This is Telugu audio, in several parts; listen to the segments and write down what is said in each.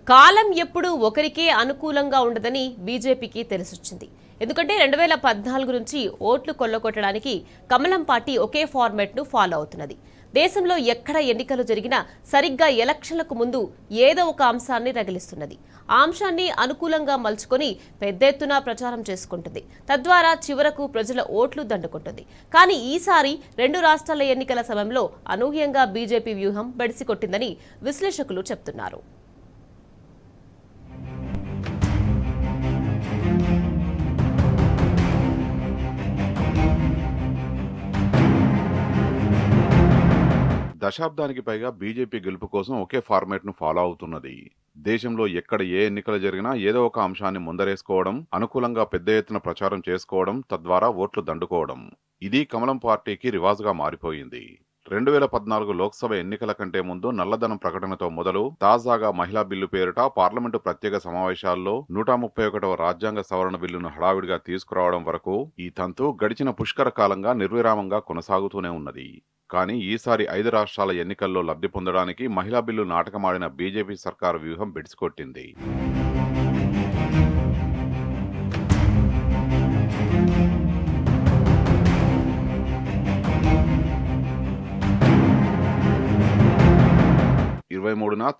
కాలం ఎప్పుడూ ఒకరికే అనుకూలంగా ఉండదని బీజేపీకి తెలిసొచ్చింది. ఎందుకంటే 2014 నుంచి ఓట్లు కొల్లగొట్టడానికి కమలం పార్టీ ఒకే ఫార్మాట్ను ఫాలో అవుతున్నది. దేశంలో ఎక్కడ ఎన్నికలు జరిగినా సరిగ్గా ఎలక్షన్లకు ముందు ఏదో ఒక అంశాన్ని రగిలిస్తున్నది. ఆ అంశాన్ని అనుకూలంగా మలుచుకొని పెద్ద ఎత్తున ప్రచారం చేసుకుంటుంది. తద్వారా చివరకు ప్రజల ఓట్లు దండుకుంటుంది. కానీ ఈసారి రెండు రాష్ట్రాల ఎన్నికల సమయంలో అనూహ్యంగా బీజేపీ వ్యూహం బెడిసికొట్టిందని విశ్లేషకులు చెప్తున్నారు. దశాబ్దానికి పైగా బీజేపీ గెలుపు కోసం ఒకే ఫార్మాట్ను ఫాలో అవుతున్నది. దేశంలో ఎక్కడ ఏ ఎన్నికలు జరిగినా ఏదో ఒక అంశాన్ని ముందరేసుకోవడం, అనుకూలంగా పెద్ద ఎత్తున ప్రచారం చేసుకోవడం, తద్వారా ఓట్లు దండుకోవడం. ఇది కమలం పార్టీకి రివాజుగా మారిపోయింది. 2014 లోక్సభ ఎన్నికల కంటే ముందు నల్లధనం ప్రకటనతో మొదలు తాజాగా మహిళా బిల్లు పేరిట పార్లమెంటు ప్రత్యేక సమావేశాల్లో 131వ రాజ్యాంగ సవరణ బిల్లును హడావిడిగా తీసుకురావడం వరకు ఈ తంతు గడిచిన పుష్కర కాలంగా నిర్విరామంగా కొనసాగుతూనే ఉన్నది. కానీ ఈసారి 5 రాష్ట్రాల ఎన్నికల్లో లబ్ధి పొందడానికి మహిళా బిల్లు నాటకమాడిన బీజేపీ సర్కారు వ్యూహం బెడిసికొట్టింది.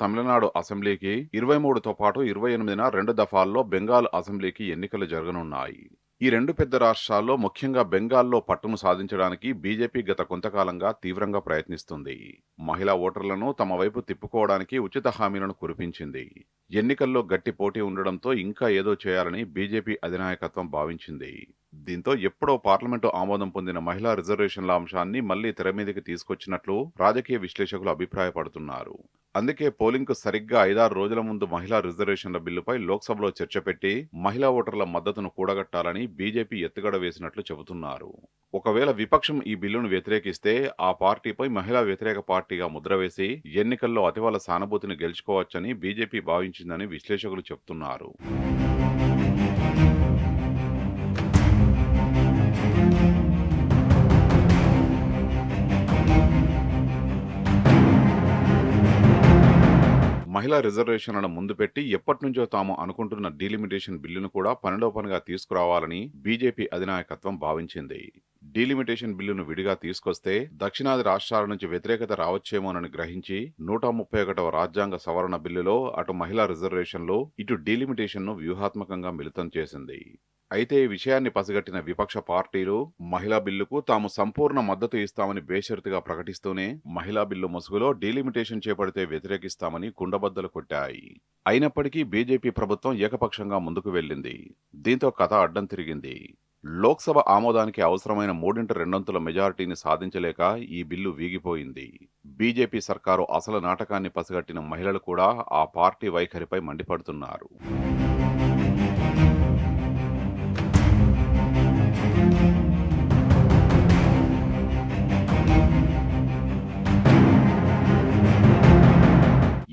తమిళనాడు అసెంబ్లీకి 23తో పాటు 28న 2 దఫాల్లో బెంగాల్ అసెంబ్లీకి ఎన్నికలు జరగనున్నాయి. ఈ రెండు పెద్ద రాష్ట్రాల్లో ముఖ్యంగా బెంగాల్లో పట్టును సాధించడానికి బీజేపీ గత కొంతకాలంగా తీవ్రంగా ప్రయత్నిస్తుంది. మహిళా ఓటర్లను తమ వైపు తిప్పుకోవడానికి ఉచిత హామీలను కురిపించింది. ఎన్నికల్లో గట్టి పోటీ ఉండడంతో ఇంకా ఏదో చేయాలని బీజేపీ అధినాయకత్వం భావించింది. దీంతో ఎప్పుడో పార్లమెంటు ఆమోదం పొందిన మహిళా రిజర్వేషన్ల అంశాన్ని మళ్లీ తెరమీదికి తీసుకొచ్చినట్లు రాజకీయ విశ్లేషకులు అభిప్రాయపడుతున్నారు. అందుకే పోలింగ్కు సరిగ్గా 5-6 రోజుల ముందు మహిళా రిజర్వేషన్ల బిల్లుపై లోక్సభలో చర్చ పెట్టి మహిళా ఓటర్ల మద్దతును కూడగట్టాలని బీజేపీ ఎత్తుగడ వేసినట్లు చెబుతున్నారు. ఒకవేళ విపక్షం ఈ బిల్లును వ్యతిరేకిస్తే ఆ పార్టీపై మహిళా వ్యతిరేక పార్టీగా ముద్రవేసి ఎన్నికల్లో అతివాల సానుభూతిని గెలుచుకోవచ్చని బీజేపీ భావించిందని విశ్లేషకులు చెబుతున్నారు. మహిళా రిజర్వేషన్లను ముందు పెట్టి ఎప్పటినుంచో తాము అనుకుంటున్న డీలిమిటేషన్ బిల్లును కూడా పనిలో పనిగా తీసుకురావాలని బీజేపీ అధినాయకత్వం భావించింది. డీలిమిటేషన్ బిల్లును విడిగా తీసుకొస్తే దక్షిణాది రాష్ట్రాల నుంచి వ్యతిరేకత రావచ్చేమోనని గ్రహించి 131వ రాజ్యాంగ సవరణ బిల్లులో అటు మహిళా రిజర్వేషన్లు ఇటు డీలిమిటేషన్ను వ్యూహాత్మకంగా మిళితం చేసింది. అయితే ఈ విషయాన్ని పసిగట్టిన విపక్ష పార్టీలు మహిళా బిల్లుకు తాము సంపూర్ణ మద్దతు ఇస్తామని బేషరతుగా ప్రకటిస్తూనే మహిళా బిల్లు ముసుగులో డీలిమిటేషన్ చేపడితే వ్యతిరేకిస్తామని కుండబద్దలు కొట్టాయి. అయినప్పటికీ బీజేపీ ప్రభుత్వం ఏకపక్షంగా ముందుకు వెళ్లింది. దీంతో కథ అడ్డం తిరిగింది. లోక్సభ ఆమోదానికి అవసరమైన 3/2 మెజారిటీని సాధించలేక ఈ బిల్లు వీగిపోయింది. బీజేపీ సర్కారు అసలు నాటకాన్ని పసిగట్టిన మహిళలు కూడా ఆ పార్టీ వైఖరిపై మండిపడుతున్నారు.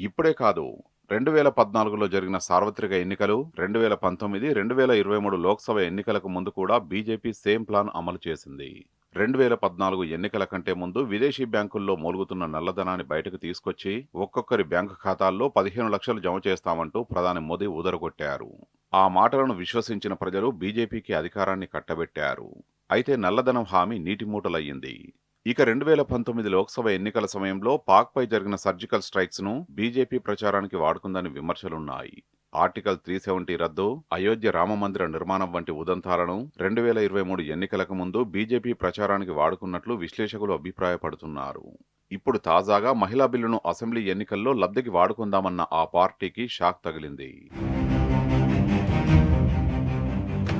ఇప్పుడే కాదు, 2014లో జరిగిన సార్వత్రిక ఎన్నికలు, 2019, 2023 లోక్సభ ఎన్నికలకు ముందు కూడా బీజేపీ సేమ్ ప్లాన్ అమలు చేసింది. 2014 ఎన్నికల కంటే ముందు విదేశీ బ్యాంకుల్లో మూలుగుతున్న నల్లధనాన్ని బయటకు తీసుకొచ్చి ఒక్కొక్కరి బ్యాంకు ఖాతాల్లో 15 లక్షలు జమ చేస్తామంటూ ప్రధాని మోదీ ఊదరగొట్టారు. ఆ మాటలను విశ్వసించిన ప్రజలు బీజేపీకి అధికారాన్ని కట్టబెట్టారు. అయితే నల్లధనం హామీ నీటిమూటలయ్యింది. ఇక 2019 లోక్సభ ఎన్నికల సమయంలో పాక్పై జరిగిన సర్జికల్ స్ట్రైక్స్ ను బీజేపీ ప్రచారానికి వాడుకుందని విమర్శలున్నాయి. ఆర్టికల్ 370 రద్దు, అయోధ్య రామమందిర నిర్మాణం వంటి ఉదంతాలను 2023 ఎన్నికలకు ముందు బీజేపీ ప్రచారానికి వాడుకున్నట్లు విశ్లేషకులు అభిప్రాయపడుతున్నారు. ఇప్పుడు తాజాగా మహిళా బిల్లును అసెంబ్లీ ఎన్నికల్లో లబ్ధికి వాడుకుందామన్న ఆ పార్టీకి షాక్ తగిలింది.